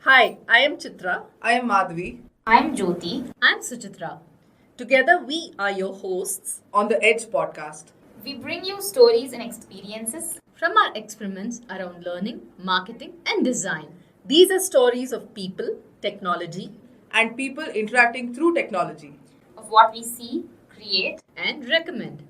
Hi, I am Chitra. I am Madhvi. I'm Jyoti. I'm Suchitra. Together, we are your hosts On the Aedge podcast. We bring you stories and experiences From our experiments around learning, marketing, and design. These are stories of people, technology, And people interacting through technology. of what we see, create, and recommend.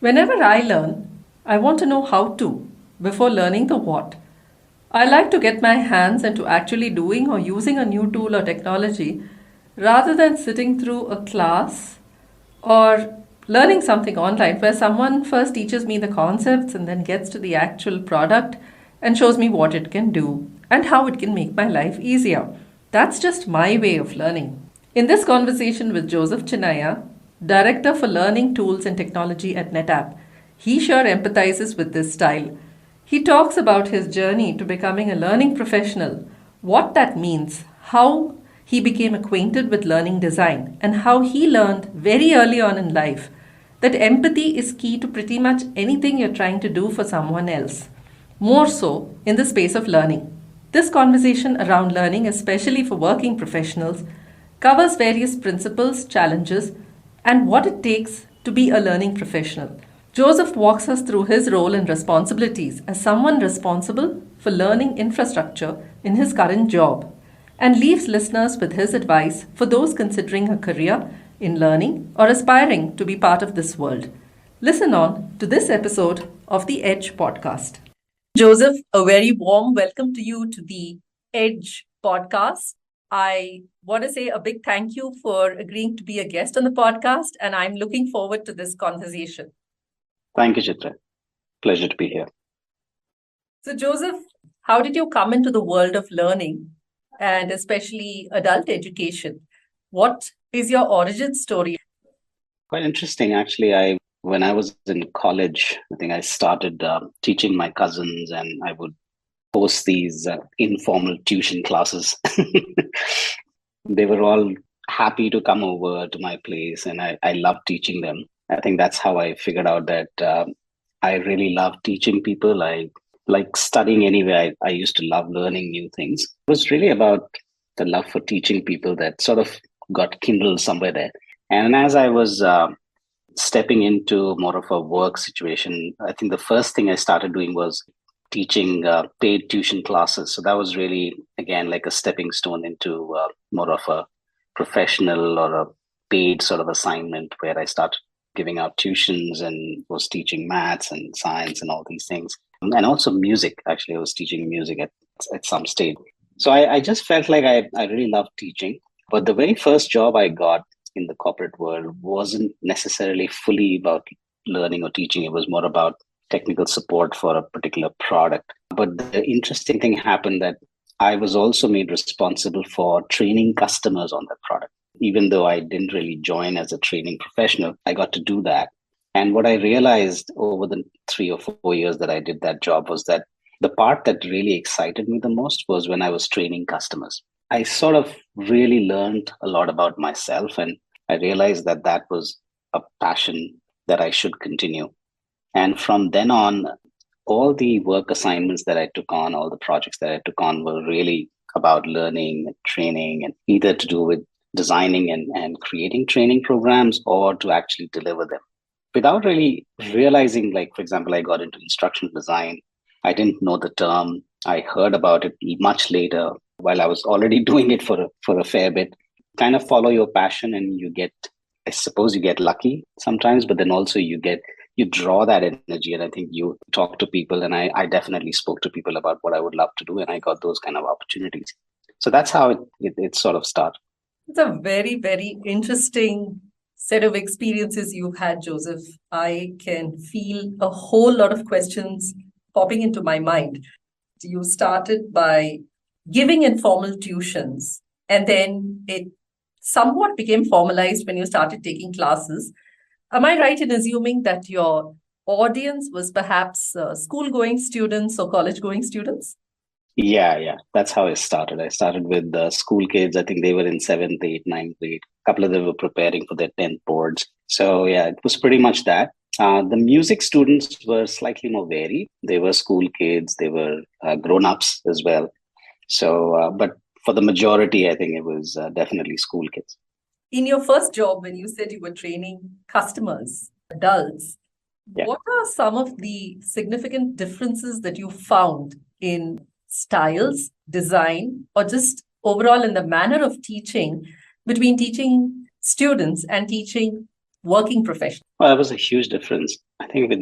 Whenever I learn, I want to know how to before learning the what. I like to get my hands into actually doing or using a new tool or technology rather than sitting through a class or learning something online where someone first teaches me the concepts and then gets to the actual product and shows me what it can do and how it can make my life easier. That's just my way of learning. In this conversation with Joseph Chinnaya, Director for Learning Tools and Technology at NetApp, he sure empathizes with this style. He talks about his journey to becoming a learning professional, what that means, how he became acquainted with learning design, and how he learned very early on in life that empathy is key to pretty much anything you're trying to do for someone else, more so in the space of learning. This conversation around learning, especially for working professionals, covers various principles, challenges, and what it takes to be a learning professional. Joseph walks us through his role and responsibilities as someone responsible for learning infrastructure in his current job and leaves listeners with his advice for those considering a career in learning or aspiring to be part of this world. Listen on to this episode of the Aedge podcast. Joseph, a very warm welcome to you to the Aedge podcast. I want to say a big thank you for agreeing to be a guest on the podcast, and I'm looking forward to this conversation. Thank you, Chitra. Pleasure to be here. So, Joseph, how did you come into the world of learning and especially adult education? What is your origin story? Quite interesting, actually. When I was in college, I think I started teaching my cousins, and I would host these informal tuition classes. They were all happy to come over to my place, and I loved teaching them. I think that's how I figured out that I really love teaching people. I like studying anyway. I used to love learning new things. It was really about the love for teaching people that sort of got kindled somewhere there. And as I was stepping into more of a work situation, I think the first thing I started doing was teaching paid tuition classes. So that was really, again, like a stepping stone into more of a professional or a paid sort of assignment where I started giving out tuitions and was teaching maths and science and all these things. And also music. Actually, I was teaching music at some stage. So I just felt like I really loved teaching. But the very first job I got in the corporate world wasn't necessarily fully about learning or teaching. It was more about technical support for a particular product. But the interesting thing happened that I was also made responsible for training customers on that product. Even though I didn't really join as a training professional, I got to do that. And what I realized over the 3 or 4 years that I did that job was that the part that really excited me the most was when I was training customers. I sort of really learned a lot about myself, and I realized that that was a passion that I should continue. And from then on, all the work assignments that I took on, all the projects that I took on were really about learning and training, and either to do with designing and creating training programs or to actually deliver them. Without really realizing, like, for example, I got into instructional design. I didn't know the term. I heard about it much later while I was already doing it for a fair bit. Kind of follow your passion and you get, I suppose you get lucky sometimes, but then also you draw that energy. And I think you talk to people, and I definitely spoke to people about what I would love to do, and I got those kind of opportunities. So that's how it sort of started. It's a very, very interesting set of experiences you've had, Joseph. I can feel a whole lot of questions popping into my mind. You started by giving informal tuitions, and then it somewhat became formalized when you started taking classes. Am I right in assuming that your audience was perhaps school going students or college going students? Yeah. That's how I started. I started with the school kids. I think they were in seventh, eighth, ninth grade. A couple of them were preparing for their 10th boards. So yeah, it was pretty much that. The music students were slightly more varied. They were school kids. They were grown-ups as well. So, but for the majority, I think it was definitely school kids. In your first job, when you said you were training customers, adults, Yeah. what are some of the significant differences that you found in styles, design, or just overall in the manner of teaching between teaching students and teaching working professionals? Well, that was a huge difference. I think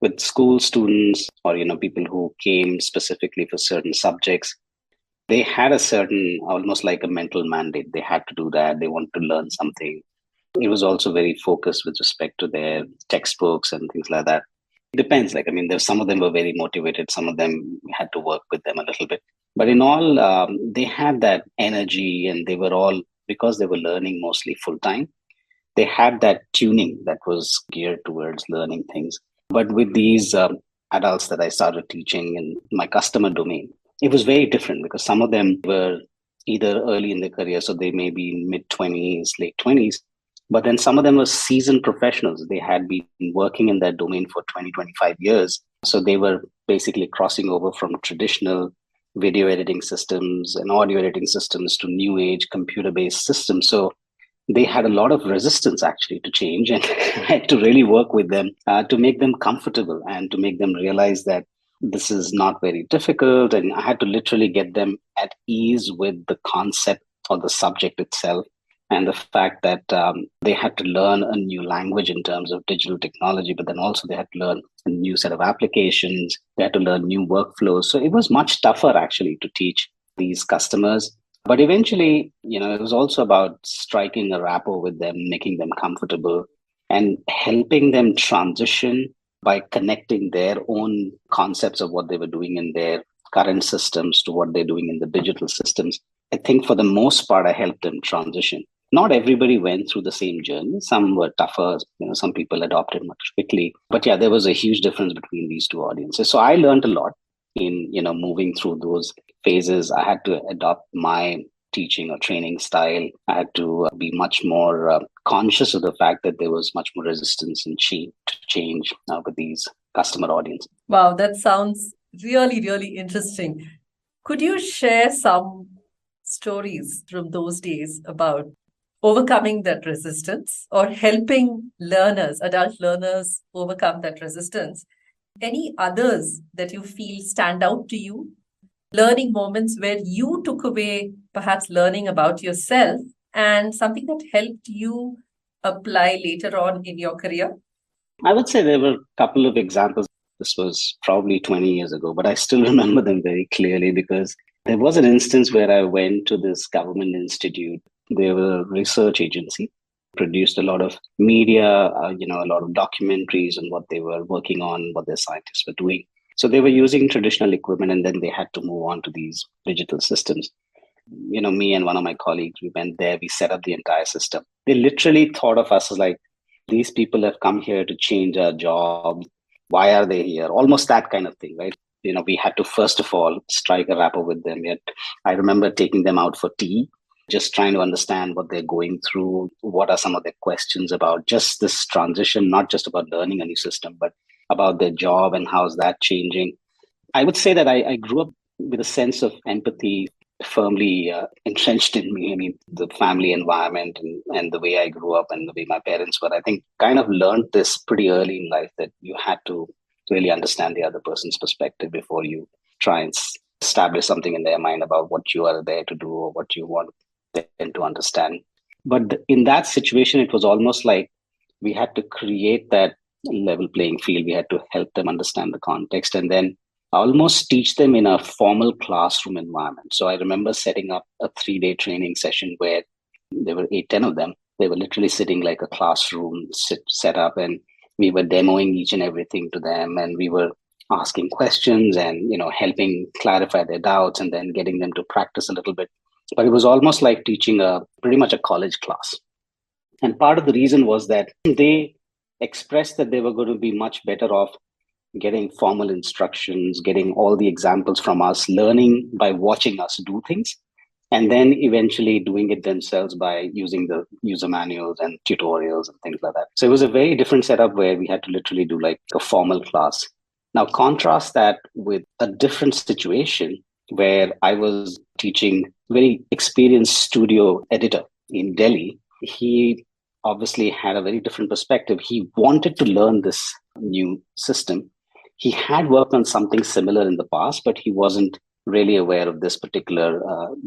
with school students or people who came specifically for certain subjects, they had a certain almost like a mental mandate. They had to do that. They wanted to learn something. It was also very focused with respect to their textbooks and things like that. It depends. Like I mean, there's some of them were very motivated. Some of them had to work with them a little bit. But in all, they had that energy, and they were all because they were learning mostly full time they had that tuning that was geared towards learning things. But with these adults that I started teaching in my customer domain, it was very different because some of them were either early in their career, so they may be mid 20s, late 20s. But then some of them were seasoned professionals. They had been working in that domain for 20, 25 years. So they were basically crossing over from traditional video editing systems and audio editing systems to new age computer based systems. So they had a lot of resistance actually to change, and I had to really work with them to make them comfortable and to make them realize that this is not very difficult, and I had to literally get them at ease with the concept or the subject itself, and the fact that they had to learn a new language in terms of digital technology, but then also they had to learn a new set of applications. They had to learn new workflows. So it was much tougher actually to teach these customers, but eventually, it was also about striking a rapport with them, making them comfortable, and helping them transition by connecting their own concepts of what they were doing in their current systems to what they're doing in the digital systems. I think for the most part, I helped them transition. Not everybody went through the same journey. Some were tougher. Some people adopted much quickly. But yeah, there was a huge difference between these two audiences. So I learned a lot in moving through those phases. I had to adopt my teaching or training style. I had to be much more conscious of the fact that there was much more resistance and change with these customer audience. Wow, that sounds really, really interesting. Could you share some stories from those days about overcoming that resistance or helping learners, adult learners, overcome that resistance? Any others that you feel stand out to you? Learning moments where you took away perhaps learning about yourself and something that helped you apply later on in your career? I would say there were a couple of examples. This was probably 20 years ago, but I still remember them very clearly because there was an instance where I went to this government institute. They were a research agency, produced a lot of media, a lot of documentaries on what they were working on, what their scientists were doing. So they were using traditional equipment, and then they had to move on to these digital systems. Me and one of my colleagues, we went there, we set up the entire system. They literally thought of us as like, these people have come here to change our jobs. Why are they here? Almost that kind of thing, right? We had to first of all strike a rapport with them. Yet I remember taking them out for tea, just trying to understand what they're going through. What are some of their questions about just this transition, not just about learning a new system, but about their job and how's that changing. I would say that I grew up with a sense of empathy firmly entrenched in me. I mean, the family environment and the way I grew up and the way my parents were, I think kind of learned this pretty early in life that you had to really understand the other person's perspective before you try and establish something in their mind about what you are there to do or what you want them to understand. But in that situation, it was almost like we had to create that level playing field. We had to help them understand the context and then almost teach them in a formal classroom environment. So I remember setting up a 3-day training session where there were 8, 10 of them. They were literally sitting like a classroom set up, and we were demoing each and everything to them, and we were asking questions and helping clarify their doubts and then getting them to practice a little bit. But it was almost like teaching pretty much a college class. And part of the reason was that they expressed that they were going to be much better off getting formal instructions, getting all the examples from us, learning by watching us do things, and then eventually doing it themselves by using the user manuals and tutorials and things like that. So it was a very different setup where we had to literally do like a formal class. Now, contrast that with a different situation where I was teaching very experienced studio editor in Delhi. He obviously had a very different perspective. He wanted to learn this new system. He had worked on something similar in the past, but he wasn't really aware of this particular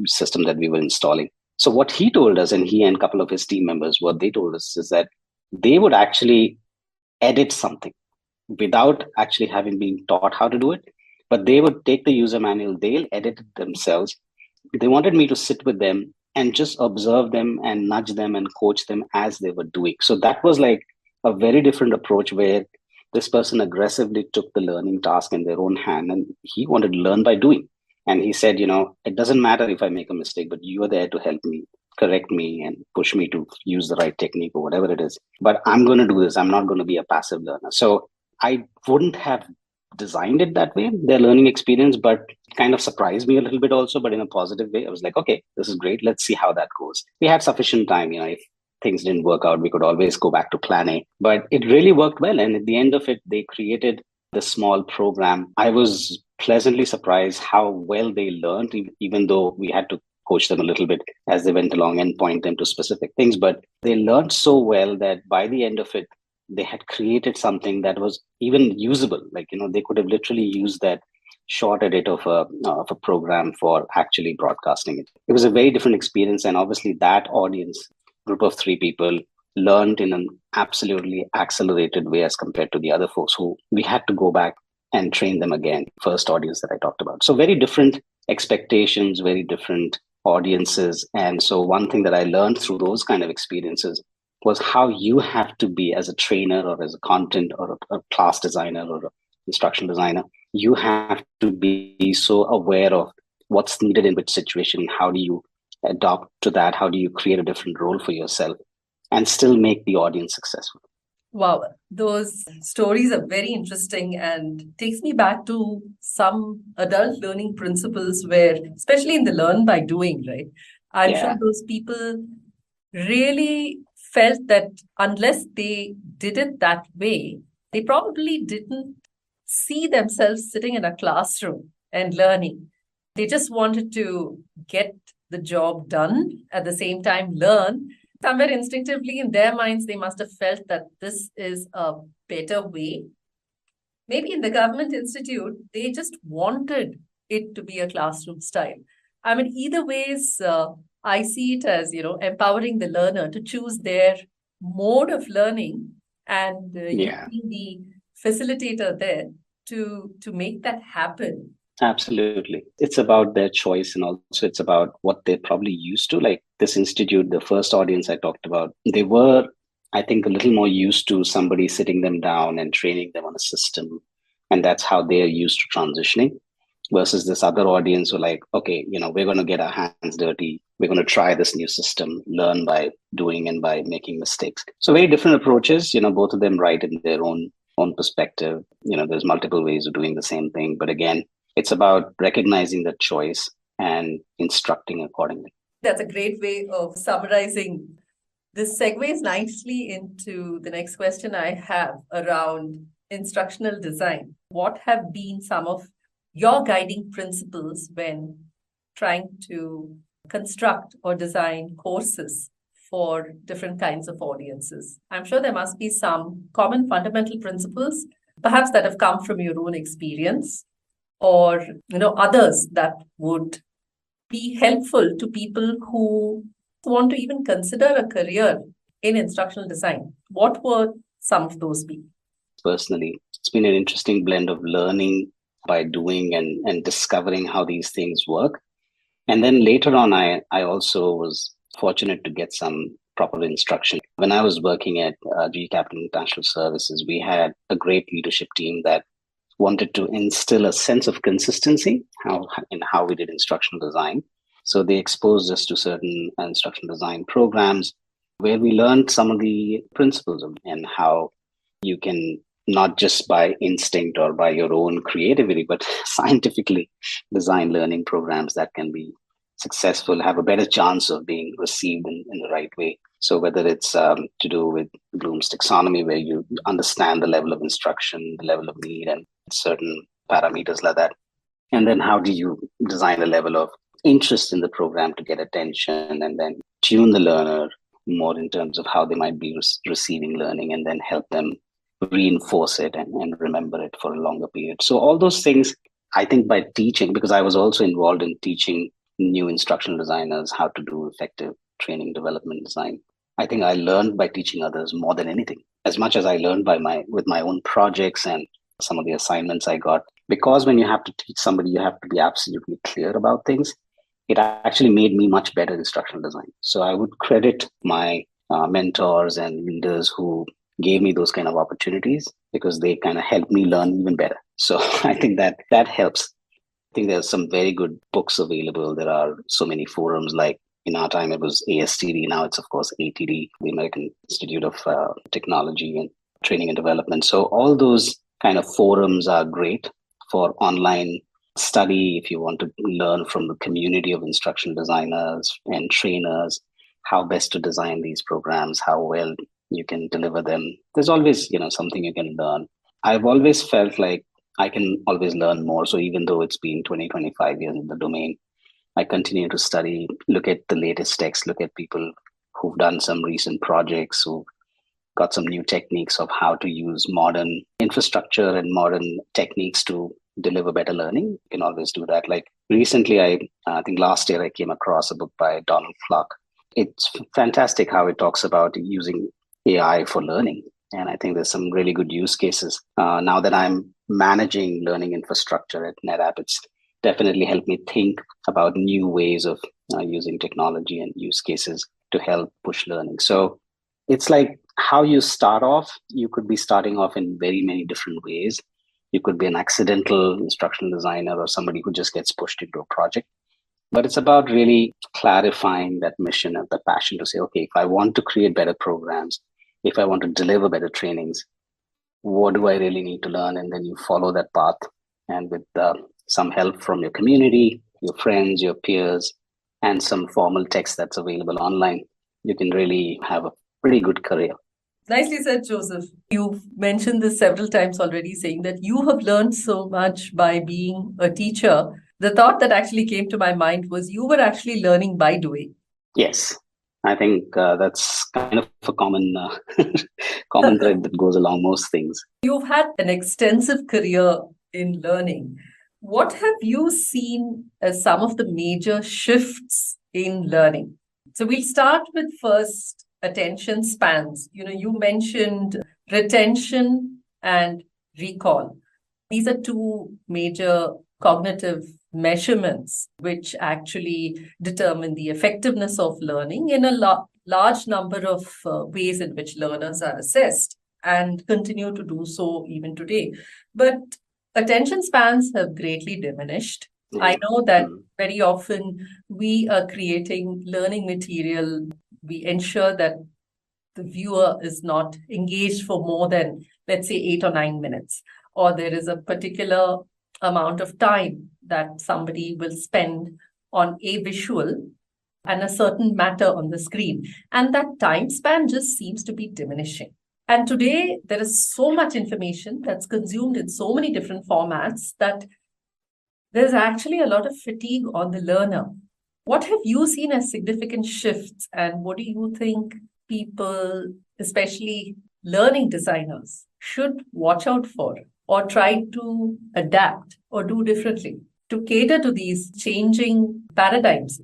system that we were installing. So what he told us, and he and a couple of his team members, what they told us is that they would actually edit something without actually having been taught how to do it. But they would take the user manual, they'll edit it themselves. They wanted me to sit with them and just observe them and nudge them and coach them as they were doing. So that was like a very different approach where this person aggressively took the learning task in their own hand and he wanted to learn by doing. And he said, it doesn't matter if I make a mistake, but you are there to help me, correct me, and push me to use the right technique or whatever it is. But I'm going to do this. I'm not going to be a passive learner. So I wouldn't have designed it that way, their learning experience, but kind of surprised me a little bit also, but in a positive way. I was like, okay, this is great. Let's see how that goes. We had sufficient time, if things didn't work out, we could always go back to plan A. But it really worked well. And at the end of it, they created this small program. I was pleasantly surprised how well they learned, even though we had to coach them a little bit as they went along and point them to specific things. But they learned so well that by the end of it, they had created something that was even usable. Like, they could have literally used that short edit of a program for actually broadcasting it. It was a very different experience. And obviously that audience, group of 3 people, learned in an absolutely accelerated way as compared to the other folks who we had to go back and train them again. First audience that I talked about. So very different expectations, very different audiences. And so one thing that I learned through those kind of experiences was how you have to be as a trainer or as a content or a class designer or an instructional designer. You have to be so aware of what's needed in which situation. How do you adopt to that? How do you create a different role for yourself and still make the audience successful? Wow, those stories are very interesting and takes me back to some adult learning principles where, especially in the learn by doing, right? I'm sure those people really felt that unless they did it that way, they probably didn't see themselves sitting in a classroom and learning. They just wanted to get the job done, at the same time learn. Somewhere instinctively in their minds, they must have felt that this is a better way. Maybe in the government institute, they just wanted it to be a classroom style. I mean, either ways, I see it as, empowering the learner to choose their mode of learning and you being the facilitator there to make that happen. Absolutely. It's about their choice, and also it's about what they're probably used to. Like this institute, the first audience I talked about, they were, I think, a little more used to somebody sitting them down and training them on a system. And that's how they're used to transitioning. Versus this other audience who are like, okay, we're going to get our hands dirty. We're going to try this new system, learn by doing and by making mistakes. So very different approaches, both of them right in their own perspective. There's multiple ways of doing the same thing. But again, it's about recognizing the choice and instructing accordingly. That's a great way of summarizing. This segues nicely into the next question I have around instructional design. What have been some of your guiding principles when trying to construct or design courses for different kinds of audiences? I'm sure there must be some common fundamental principles, perhaps that have come from your own experience, or others that would be helpful to people who want to even consider a career in instructional design. What were some of those be? Personally, it's been an interesting blend of learning by doing and discovering how these things work. And then later on, I also was fortunate to get some proper instruction. When I was working at GE Capital International Services, we had a great leadership team that wanted to instill a sense of consistency in how we did instructional design. So they exposed us to certain instructional design programs where we learned some of the principles and how you can not just by instinct or by your own creativity, but scientifically design learning programs that can be successful, have a better chance of being received in the right way. So whether it's to do with Bloom's taxonomy, where you understand the level of instruction, the level of need, and certain parameters like that, and then how do you design a level of interest in the program to get attention, and then tune the learner more in terms of how they might be receiving learning, and then help them reinforce it and remember it for a longer period. So all those things, I think by teaching, because I was also involved in teaching new instructional designers how to do effective training development design. I think I learned by teaching others more than anything, as much as I learned with my own projects and some of the assignments I got. Because when you have to teach somebody, you have to be absolutely clear about things. It actually made me much better instructional design. So I would credit my mentors and leaders who gave me those kind of opportunities, because they kind of helped me learn even better. So I think that helps. I think there's some very good books available. There are so many forums, like in our time it was ASTD. Now it's of course ATD, the American Institute of Technology and Training and Development. So all those kind of forums are great for online study if you want to learn from the community of instructional designers and trainers how best to design these programs, how well you can deliver them. There's always, something you can learn. I've always felt like I can always learn more. So even though it's been 20, 25 years in the domain, I continue to study, look at the latest texts, look at people who've done some recent projects, who got some new techniques of how to use modern infrastructure and modern techniques to deliver better learning. You can always do that. Like recently, I think last year I came across a book by Donald Clark. It's fantastic how it talks about using AI for learning. And I think there's some really good use cases. Now that I'm managing learning infrastructure at NetApp, it's definitely helped me think about new ways of using technology and use cases to help push learning. So it's like how you start off. You could be starting off in very many different ways. You could be an accidental instructional designer or somebody who just gets pushed into a project. But it's about really clarifying that mission and the passion to say, okay, if I want to create better programs, if I want to deliver better trainings, what do I really need to learn? And then you follow that path. And with some help from your community, your friends, your peers, and some formal text that's available online, you can really have a pretty good career. Nicely said, Joseph. You've mentioned this several times already, saying that you have learned so much by being a teacher. The thought that actually came to my mind was you were actually learning by doing. Yes, I think that's kind of a common common thread that goes along most things. You've had an extensive career in learning. What have you seen as some of the major shifts in learning? So we'll start with first attention spans. You mentioned retention and recall. These are two major cognitive measurements which actually determine the effectiveness of learning in a large number of ways in which learners are assessed and continue to do so even today. But attention spans have greatly diminished. I know that very often we are creating learning material. We ensure that the viewer is not engaged for more than, let's say, 8 or 9 minutes, or there is a particular amount of time that somebody will spend on a visual and a certain matter on the screen. And that time span just seems to be diminishing. And today, there is so much information that's consumed in so many different formats that there's actually a lot of fatigue on the learner. What have you seen as significant shifts, and what do you think people, especially learning designers, should watch out for or try to adapt or do differently to cater to these changing paradigms?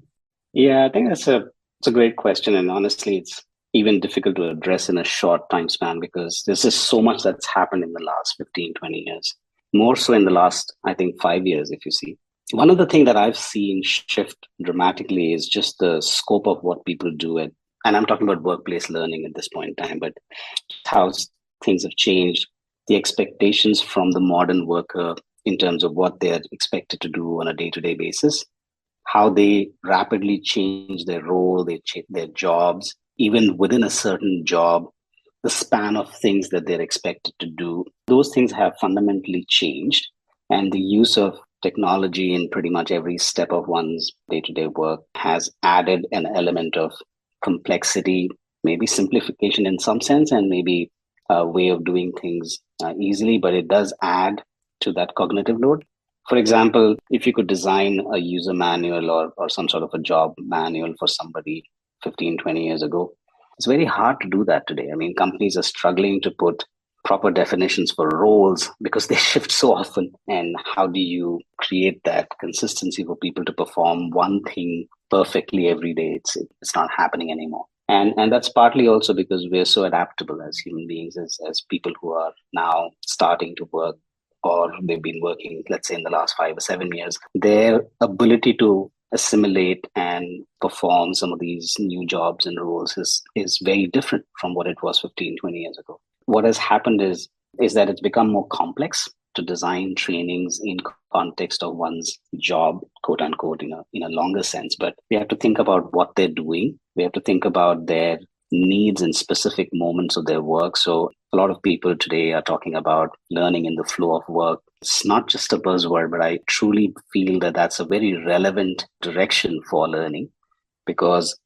Yeah, I think it's a great question. And honestly, it's even difficult to address in a short time span, because there's just so much that's happened in the last 15, 20 years. More so in the last, I think, 5 years, if you see. One of the things that I've seen shift dramatically is just the scope of what people do and I'm talking about workplace learning at this point in time, but how things have changed, the expectations from the modern worker in terms of what they're expected to do on a day-to-day basis, how they rapidly change their role, their jobs, even within a certain job, the span of things that they're expected to do. Those things have fundamentally changed. And the use of technology in pretty much every step of one's day to day work has added an element of complexity, maybe simplification in some sense, and maybe a way of doing things easily, but it does add to that cognitive load. For example, if you could design a user manual or some sort of a job manual for somebody 15, 20 years ago, it's very hard to do that today. I mean, companies are struggling to put proper definitions for roles because they shift so often. And how do you create that consistency for people to perform one thing perfectly every day? It's not happening anymore. And that's partly also because we're so adaptable as human beings, as people who are now starting to work, or they've been working, let's say, in the last 5 or 7 years. Their ability to assimilate and perform some of these new jobs and roles is very different from what it was 15, 20 years ago. What has happened is that it's become more complex to design trainings in context of one's job, quote unquote, in a longer sense. But we have to think about what they're doing. We have to think about their needs in specific moments of their work. So a lot of people today are talking about learning in the flow of work. It's not just a buzzword, but I truly feel that that's a very relevant direction for learning, because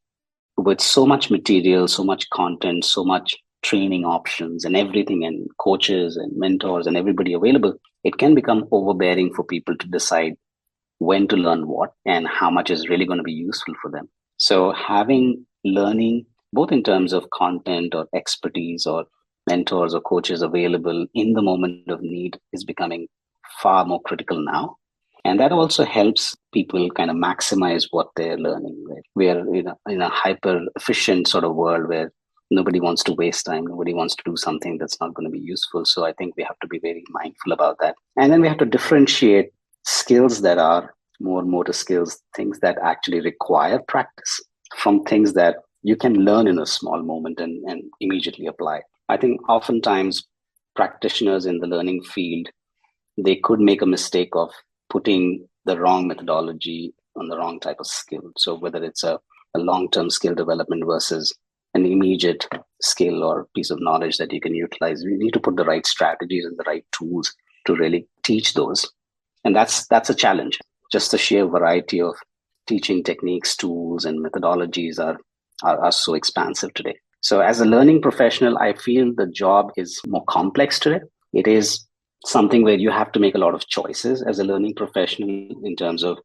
with so much material, so much content, so much training options and everything, and coaches and mentors and everybody available, it can become overbearing for people to decide when to learn what and how much is really going to be useful for them. So having learning, both in terms of content or expertise or mentors or coaches available in the moment of need, is becoming far more critical now. And that also helps people kind of maximize what they're learning. Right? We are in a hyper efficient sort of world where nobody wants to waste time. Nobody wants to do something that's not going to be useful. So I think we have to be very mindful about that. And then we have to differentiate skills that are more motor skills, things that actually require practice, from things that you can learn in a small moment and immediately apply. I think oftentimes practitioners in the learning field, they could make a mistake of putting the wrong methodology on the wrong type of skill. So whether it's a long-term skill development versus an immediate skill or piece of knowledge that you can utilize, you need to put the right strategies and the right tools to really teach those. And that's a challenge. Just the sheer variety of teaching techniques, tools, and methodologies are so expansive today. So as a learning professional, I feel the job is more complex today. It is something where you have to make a lot of choices as a learning professional in terms of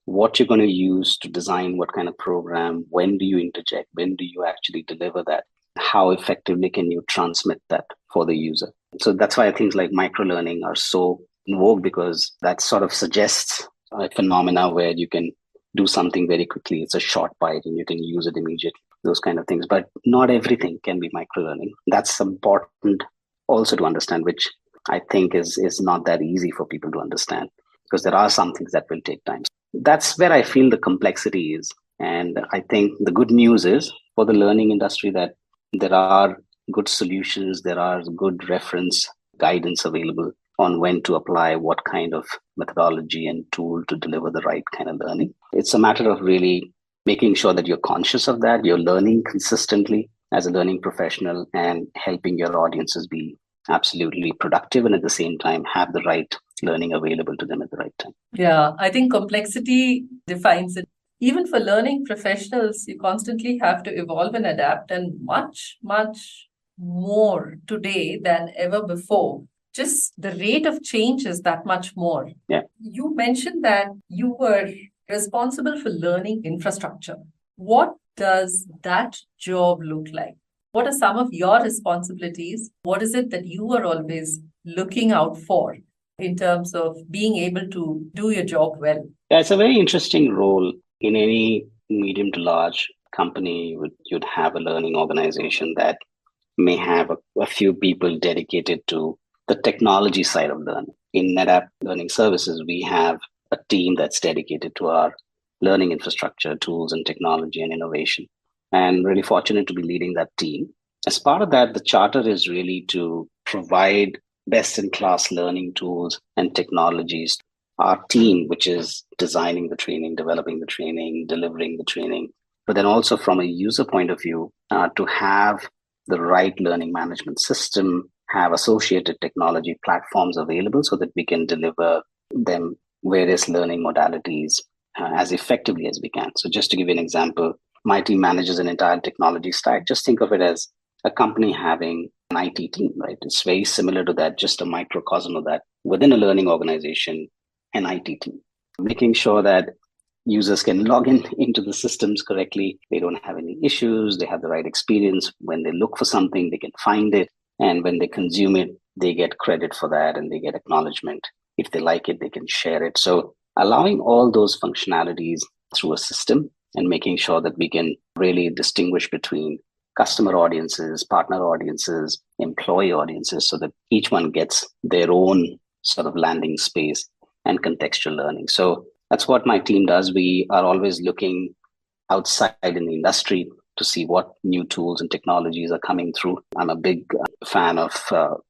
what you're going to use to design what kind of program, when do you interject, when do you actually deliver that, how effectively can you transmit that for the user. So that's why things like microlearning are so in vogue, because that sort of suggests a phenomena where you can do something very quickly. It's a short bite and you can use it immediately, those kind of things. But not everything can be microlearning. That's important also to understand, which I think is not that easy for people to understand, because there are some things that will take time. That's where I feel the complexity is. And I think the good news is for the learning industry that there are good solutions, there are good reference guidance available on when to apply what kind of methodology and tool to deliver the right kind of learning. It's a matter of really making sure that you're conscious of that, you're learning consistently as a learning professional, and helping your audiences be absolutely productive and at the same time have the right learning available to them at the right time. Yeah, I think complexity defines it. Even for learning professionals, you constantly have to evolve and adapt, and much, much more today than ever before. Just the rate of change is that much more. Yeah. You mentioned that you were responsible for learning infrastructure. What does that job look like? What are some of your responsibilities? What is it that you are always looking out for in terms of being able to do your job well? Yeah, it's a very interesting role. In any medium to large company, you'd have a learning organization that may have a few people dedicated to the technology side of learning. In NetApp Learning Services, we have a team that's dedicated to our learning infrastructure, tools and technology and innovation. And really fortunate to be leading that team. As part of that, the charter is really to provide best-in-class learning tools and technologies. Our team, which is designing the training, developing the training, delivering the training, but then also from a user point of view, to have the right learning management system, have associated technology platforms available so that we can deliver them various learning modalities as effectively as we can. So just to give you an example, my team manages an entire technology stack. Just think of it as a company having an IT team, right? It's very similar to that, just a microcosm of that within a learning organization, an IT team, making sure that users can log in into the systems correctly. They don't have any issues. They have the right experience. When they look for something, they can find it. And when they consume it, they get credit for that and they get acknowledgement. If they like it, they can share it. So allowing all those functionalities through a system and making sure that we can really distinguish between customer audiences, partner audiences, employee audiences, so that each one gets their own sort of landing space and contextual learning. So that's what my team does. We are always looking outside in the industry to see what new tools and technologies are coming through. I'm a big fan of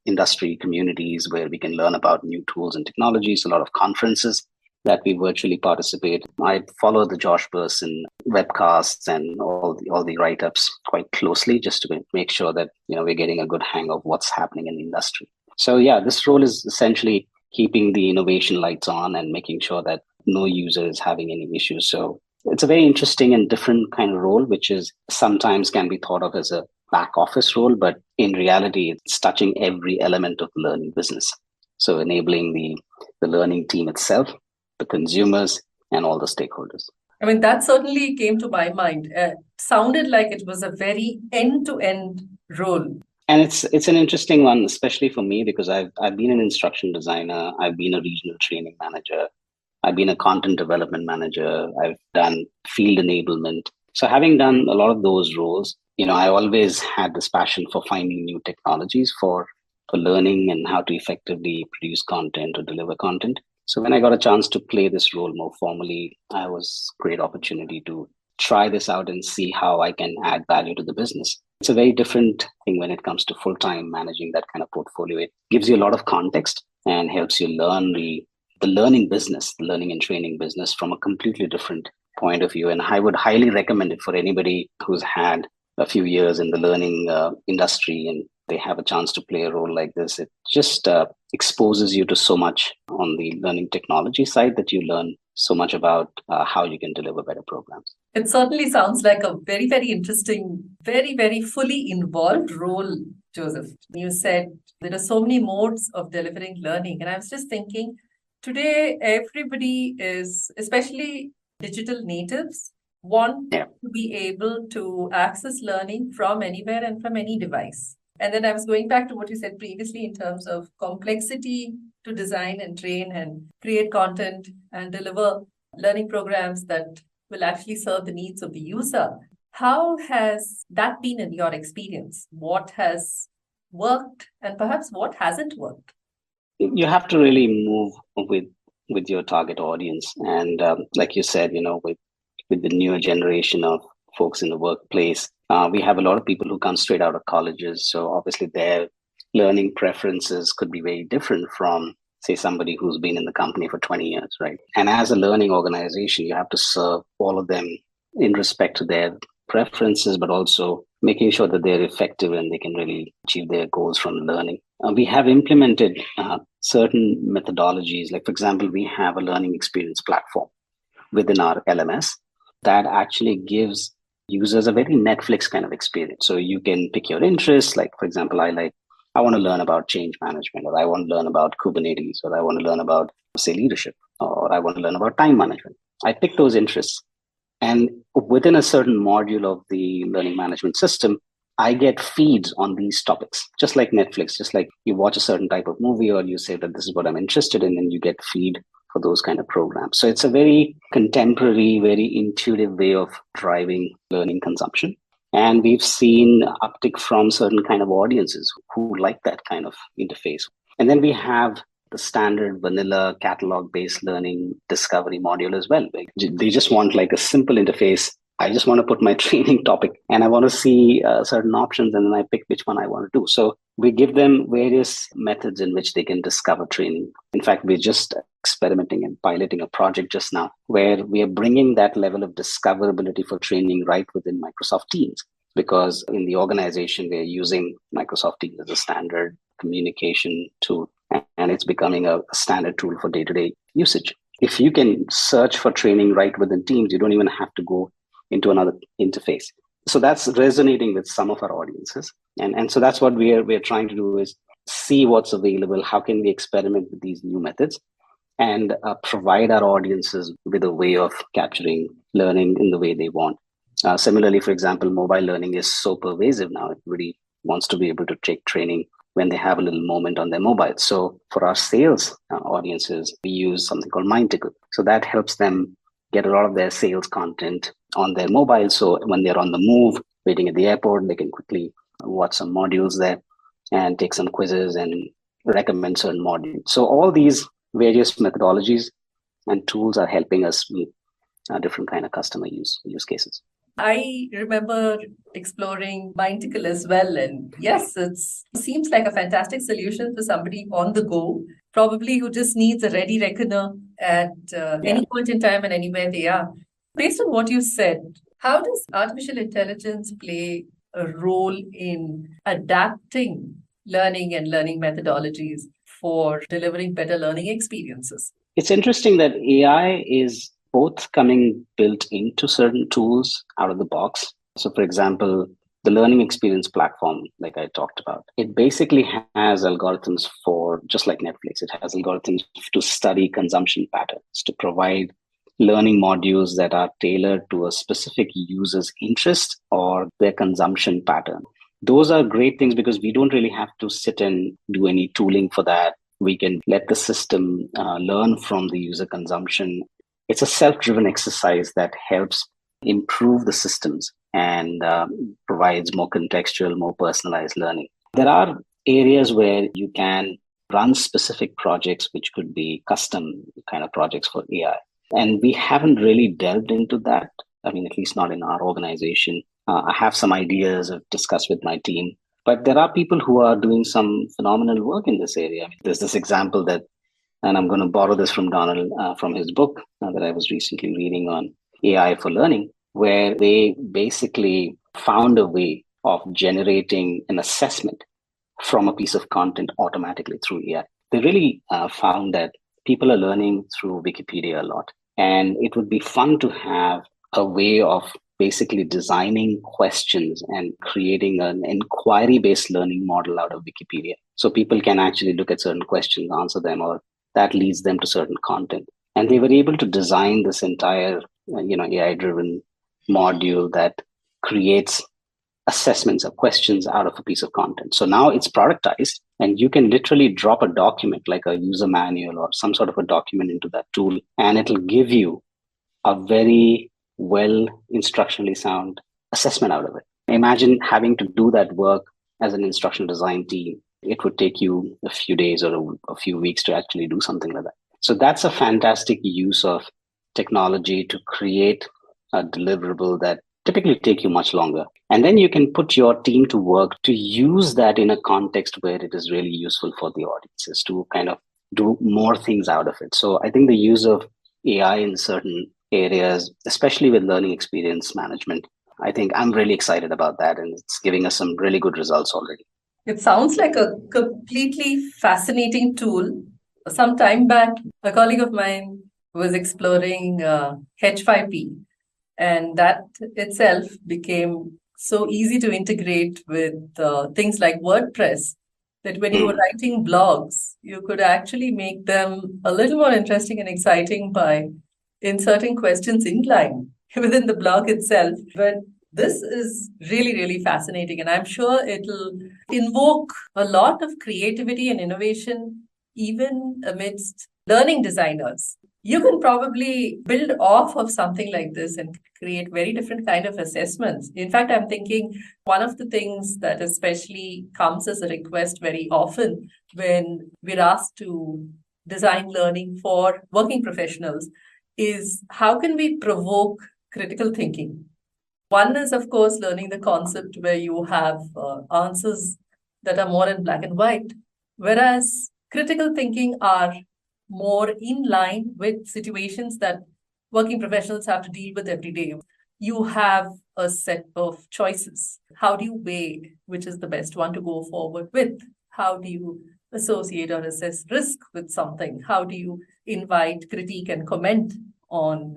industry communities where we can learn about new tools and technologies, a lot of conferences that we virtually participate. I follow the Josh Bersin webcasts and all the write-ups quite closely just to make sure that we're getting a good hang of what's happening in the industry. So yeah, this role is essentially keeping the innovation lights on and making sure that no user is having any issues. So it's a very interesting and different kind of role, which is sometimes can be thought of as a back office role, but in reality, it's touching every element of the learning business. So enabling the learning team itself, the consumers, and all the stakeholders. I mean, that certainly came to my mind. Sounded like it was a very end-to-end role. And it's an interesting one, especially for me, because I've been an instructional designer, I've been a regional training manager, I've been a content development manager, I've done field enablement. So having done a lot of those roles, I always had this passion for finding new technologies for learning and how to effectively produce content or deliver content. So when I got a chance to play this role more formally, I was a great opportunity to try this out and see how I can add value to the business. It's a very different thing when it comes to full-time managing that kind of portfolio. It gives you a lot of context and helps you learn the learning business, the learning and training business from a completely different point of view. And I would highly recommend it for anybody who's had a few years in the learning industry and they have a chance to play a role like this. It just exposes you to so much on the learning technology side that you learn so much about how you can deliver better programs. It certainly sounds like a very, very interesting, very, very fully involved role, Joseph. You said there are so many modes of delivering learning. And I was just thinking, today, everybody is, especially digital natives, want to be able to access learning from anywhere and from any device. And then I was going back to what you said previously in terms of complexity to design and train and create content and deliver learning programs that will actually serve the needs of the user. How has that been in your experience? What has worked and perhaps what hasn't worked? You have to really move with your target audience. And like you said, with the newer generation of folks in the workplace, we have a lot of people who come straight out of colleges. So obviously their learning preferences could be very different from, say, somebody who's been in the company for 20 years, right? And as a learning organization, you have to serve all of them in respect to their preferences, but also making sure that they're effective and they can really achieve their goals from learning. We have implemented certain methodologies. Like, for example, we have a learning experience platform within our LMS that actually gives users a very Netflix kind of experience. So you can pick your interests. Like, for example, I want to learn about change management, or I want to learn about Kubernetes, or I want to learn about, say, leadership, or I want to learn about time management. I pick those interests. And within a certain module of the learning management system, I get feeds on these topics, just like Netflix, just like you watch a certain type of movie or you say that this is what I'm interested in, and you get feed for those kind of programs. So it's a very contemporary, very intuitive way of driving learning consumption. And we've seen uptick from certain kind of audiences who like that kind of interface. And then we have the standard vanilla catalog-based learning discovery module as well. They just want like a simple interface. I just want to put my training topic and I want to see certain options, and then I pick which one I want to do. So we give them various methods in which they can discover training. In fact, we're just experimenting and piloting a project just now where we are bringing that level of discoverability for training right within Microsoft Teams. because in the organization, they're using Microsoft Teams as a standard communication tool, and it's becoming a standard tool for day-to-day usage. If you can search for training right within Teams, you don't even have to go into another interface. So that's resonating with some of our audiences. And so that's what we're trying to do is see what's available. How can we experiment with these new methods and provide our audiences with a way of capturing learning in the way they want. Similarly, for example, mobile learning is so pervasive now. Everybody wants to be able to take training when they have a little moment on their mobile. So for our sales audiences, we use something called Mind Tickle. So that helps them get a lot of their sales content on their mobile. So when they're on the move, waiting at the airport, they can quickly watch some modules there and take some quizzes and recommend certain modules. So all these various methodologies and tools are helping us meet different kind of customer use cases. I remember exploring Mindtickle as well. And yes, it seems like a fantastic solution for somebody on the go, probably who just needs a ready reckoner at any point in time and anywhere they are. Based on what you said, how does artificial intelligence play a role in adapting learning and learning methodologies for delivering better learning experiences? It's interesting that AI is both coming built into certain tools out of the box. So, for example, the learning experience platform, like I talked about, it basically has algorithms for, just like Netflix, it has algorithms to study consumption patterns, to provide learning modules that are tailored to a specific user's interest or their consumption pattern. Those are great things because we don't really have to sit and do any tooling for that. We can let the system learn from the user consumption. It's a self-driven exercise that helps improve the systems and provides more contextual, more personalized learning. There are areas where you can run specific projects, which could be custom kind of projects for AI. And we haven't really delved into that. I mean, at least not in our organization. I have some ideas I've discussed with my team, but there are people who are doing some phenomenal work in this area. I mean, there's this example that, and I'm going to borrow this from Donald from his book that I was recently reading on AI for learning, where they basically found a way of generating an assessment from a piece of content automatically through AI. They really found that people are learning through Wikipedia a lot. And it would be fun to have a way of basically designing questions and creating an inquiry-based learning model out of Wikipedia. So people can actually look at certain questions, answer them, or that leads them to certain content. And they were able to design this entire, AI-driven module that creates assessments of questions out of a piece of content. So now it's productized, and you can literally drop a document like a user manual or some sort of a document into that tool, and it'll give you a very well instructionally sound assessment out of it. Imagine having to do that work as an instructional design team. It would take you a few days or a few weeks to actually do something like that. So that's a fantastic use of technology to create a deliverable that typically take you much longer. And then you can put your team to work to use that in a context where it is really useful for the audiences to kind of do more things out of it. So I think the use of AI in certain areas, especially with learning experience management, I think I'm really excited about that. And it's giving us some really good results already. It sounds like a completely fascinating tool. Some time back, a colleague of mine was exploring H5P, and that itself became so easy to integrate with things like WordPress that when you were writing blogs, you could actually make them a little more interesting and exciting by inserting questions inline within the blog itself. But this is really, really fascinating. And I'm sure it'll invoke a lot of creativity and innovation, even amidst learning designers. You can probably build off of something like this and create very different kind of assessments. In fact, I'm thinking one of the things that especially comes as a request very often when we're asked to design learning for working professionals is how can we provoke critical thinking? One is, of course, learning the concept where you have answers that are more in black and white, whereas critical thinking are more in line with situations that working professionals have to deal with every day. you have a set of choices. How do you weigh which is the best one to go forward with? How do you associate or assess risk with something? How do you invite critique and comment on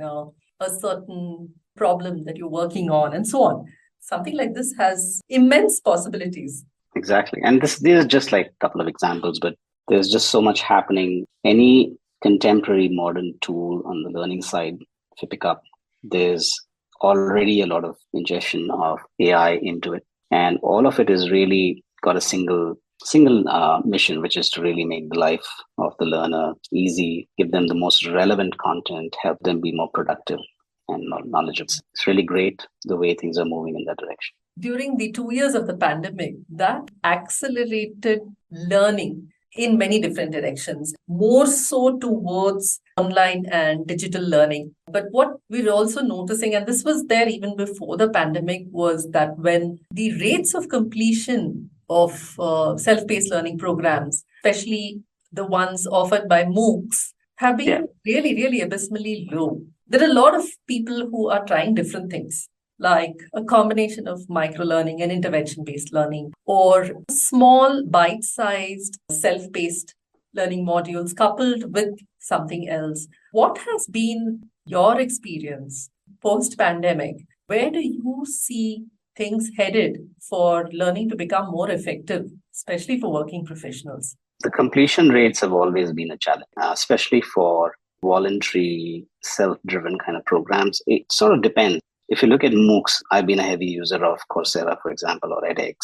a certain problem that you're working on, and so on? Something like this has immense possibilities. Exactly. And these are just like a couple of examples, but there's just so much happening. Any contemporary modern tool on the learning side, if you pick up, there's already a lot of ingestion of AI into it. And all of it is really got a single mission, which is to really make the life of the learner easy, give them the most relevant content, help them be more productive and knowledgeable. It's really great the way things are moving in that direction. During the 2 years of the pandemic, that accelerated learning in many different directions, more so towards online and digital learning. But what we're also noticing, and this was there even before the pandemic, was that when the rates of completion of self-paced learning programs, especially the ones offered by MOOCs, have been really, really abysmally low. There are a lot of people who are trying different things, like a combination of micro learning and intervention based learning, or small bite sized self paced learning modules coupled with something else. What has been your experience post pandemic? Where do you see things headed for learning to become more effective, especially for working professionals? The completion rates have always been a challenge, especially for voluntary, self driven kind of programs. It sort of depends. If you look at MOOCs, I've been a heavy user of Coursera, for example, or edX,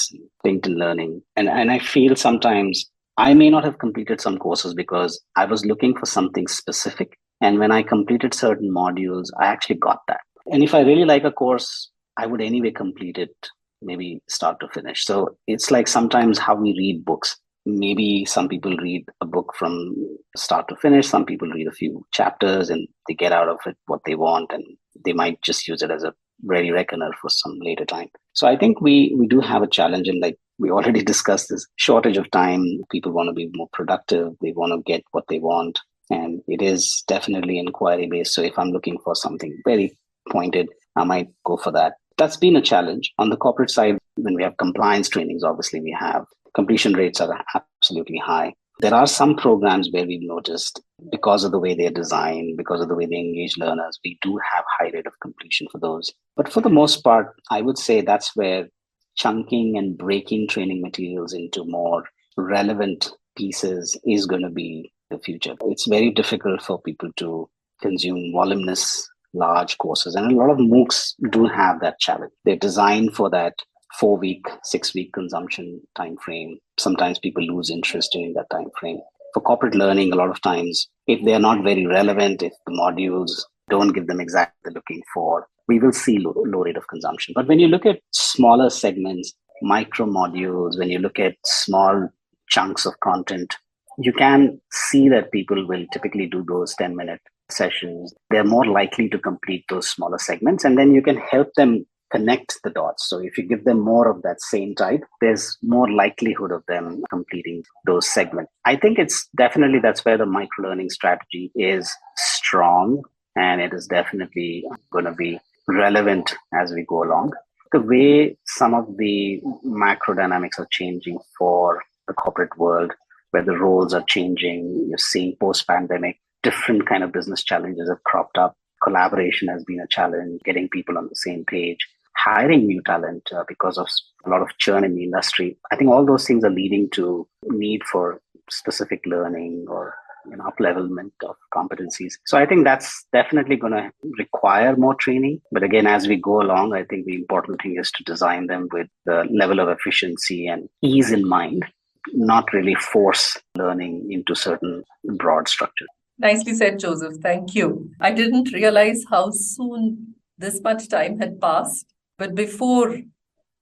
LinkedIn Learning. And I feel sometimes I may not have completed some courses because I was looking for something specific. And when I completed certain modules, I actually got that. And if I really like a course, I would anyway complete it, maybe start to finish. So it's like sometimes how we read books. Maybe some people read a book from start to finish. Some people read a few chapters and they get out of it what they want, and they might just use it as a ready reckoner for some later time. So I think we do have a challenge, and like we already discussed, this shortage of time. People want to be more productive. They want to get what they want, and it is definitely inquiry based. So if I'm looking for something very pointed, I might go for that. That's been a challenge. On the corporate side, when we have compliance trainings, obviously we have completion rates are absolutely high. There are some programs where we've noticed, because of the way they're designed, because of the way they engage learners, we do have high rate of completion for those. But for the most part, I would say that's where chunking and breaking training materials into more relevant pieces is going to be the future. It's very difficult for people to consume voluminous, large courses. And a lot of MOOCs do have that challenge. They're designed for that 4-week, 6-week consumption time frame. Sometimes people lose interest during that time frame. For corporate learning, a lot of times, if they're not very relevant, if the modules don't give them exactly what they're looking for, we will see low rate of consumption. But when you look at smaller segments, micro modules, when you look at small chunks of content, you can see that people will typically do those 10-minute sessions. They're more likely to complete those smaller segments, and then you can help them connect the dots. So if you give them more of that same type, there's more likelihood of them completing those segments. I think it's definitely, that's where the micro-learning strategy is strong, and it is definitely going to be relevant as we go along. The way some of the macro dynamics are changing for the corporate world, where the roles are changing, you're seeing post-pandemic, different kind of business challenges have cropped up. Collaboration has been a challenge, getting people on the same page, hiring new talent because of a lot of churn in the industry. I think all those things are leading to need for specific learning or up-levelment of competencies. So I think that's definitely going to require more training. But again, as we go along, I think the important thing is to design them with the level of efficiency and ease in mind, not really force learning into certain broad structures. Nicely said, Joseph. Thank you. I didn't realize how soon this much time had passed. But before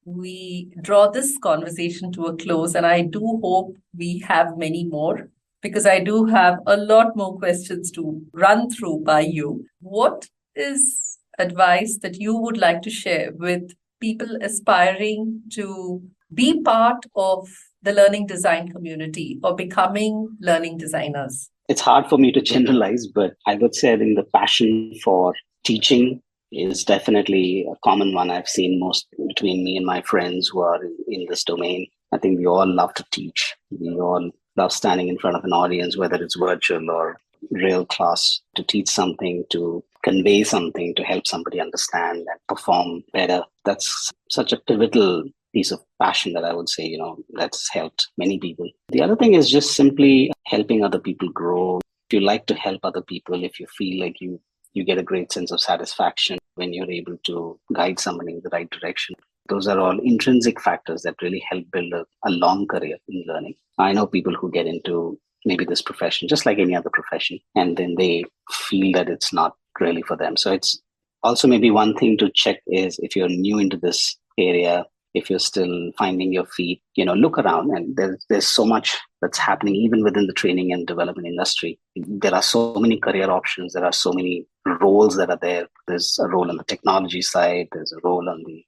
we draw this conversation to a close, and I do hope we have many more, because I do have a lot more questions to run through by you. What is advice that you would like to share with people aspiring to be part of the learning design community or becoming learning designers? It's hard for me to generalize, but I would say I think the passion for teaching is definitely a common one I've seen most between me and my friends who are in this domain. I think we all love to teach. We all love standing in front of an audience, whether it's virtual or real class, to teach something, to convey something, to help somebody understand and perform better. That's such a pivotal piece of passion that I would say, that's helped many people. The other thing is just simply helping other people grow. If you like to help other people, if you feel like you get a great sense of satisfaction when you're able to guide somebody in the right direction. Those are all intrinsic factors that really help build a long career in learning. I know people who get into maybe this profession, just like any other profession, and then they feel that it's not really for them. So it's also maybe one thing to check is if you're new into this area, if you're still finding your feet, look around, and there's so much that's happening even within the training and development industry. There are so many career options. There are so many roles that are there. There's a role on the technology side. There's a role on the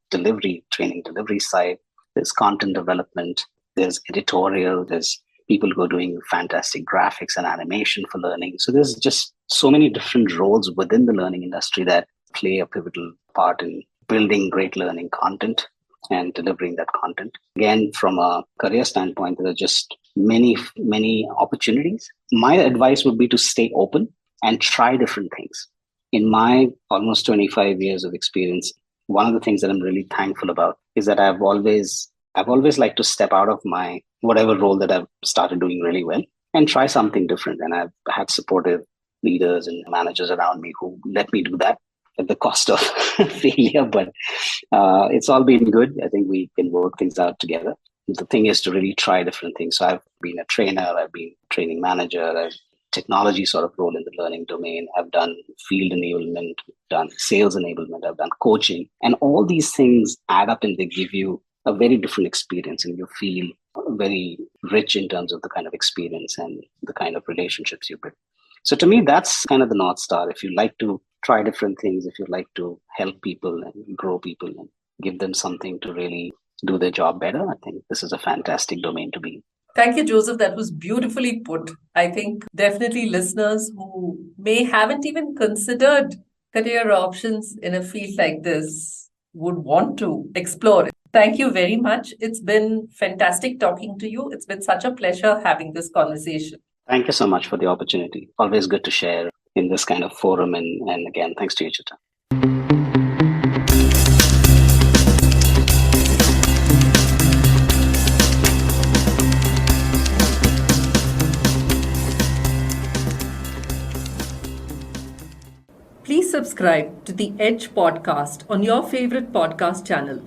training delivery side. There's content development. There's editorial. There's people who are doing fantastic graphics and animation for learning. So there's just so many different roles within the learning industry that play a pivotal part in building great learning content and delivering that content. Again, from a career standpoint, there are just many, many opportunities. My advice would be to stay open and try different things. In my almost 25 years of experience, one of the things that I'm really thankful about is that I've always liked to step out of my whatever role that I've started doing really well and try something different. And I've had supportive leaders and managers around me who let me do that at the cost of failure, but it's all been good. I think we can work things out together. The thing is to really try different things. So I've been a trainer, I've been training manager, I've technology sort of role in the learning domain. I've done field enablement, done sales enablement, I've done coaching, and all these things add up and they give you a very different experience, and you feel very rich in terms of the kind of experience and the kind of relationships you build. So to me, that's kind of the North Star. If you like to try different things, if you like to help people and grow people and give them something to really do their job better, I think this is a fantastic domain to be in. Thank you, Joseph. That was beautifully put. I think definitely listeners who may haven't even considered career options in a field like this would want to explore it. Thank you very much. It's been fantastic talking to you. It's been such a pleasure having this conversation. Thank you so much for the opportunity. Always good to share in this kind of forum. And again, thanks to you, Chitra. Please subscribe to the Aedge podcast on your favorite podcast channel.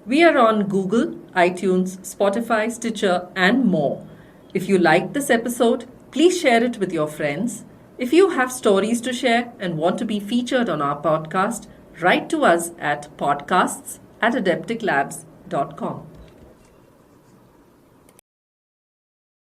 We are on Google, iTunes, Spotify, Stitcher, and more. If you liked this episode, please share it with your friends. If you have stories to share and want to be featured on our podcast, write to us at podcasts@adepticlabs.com.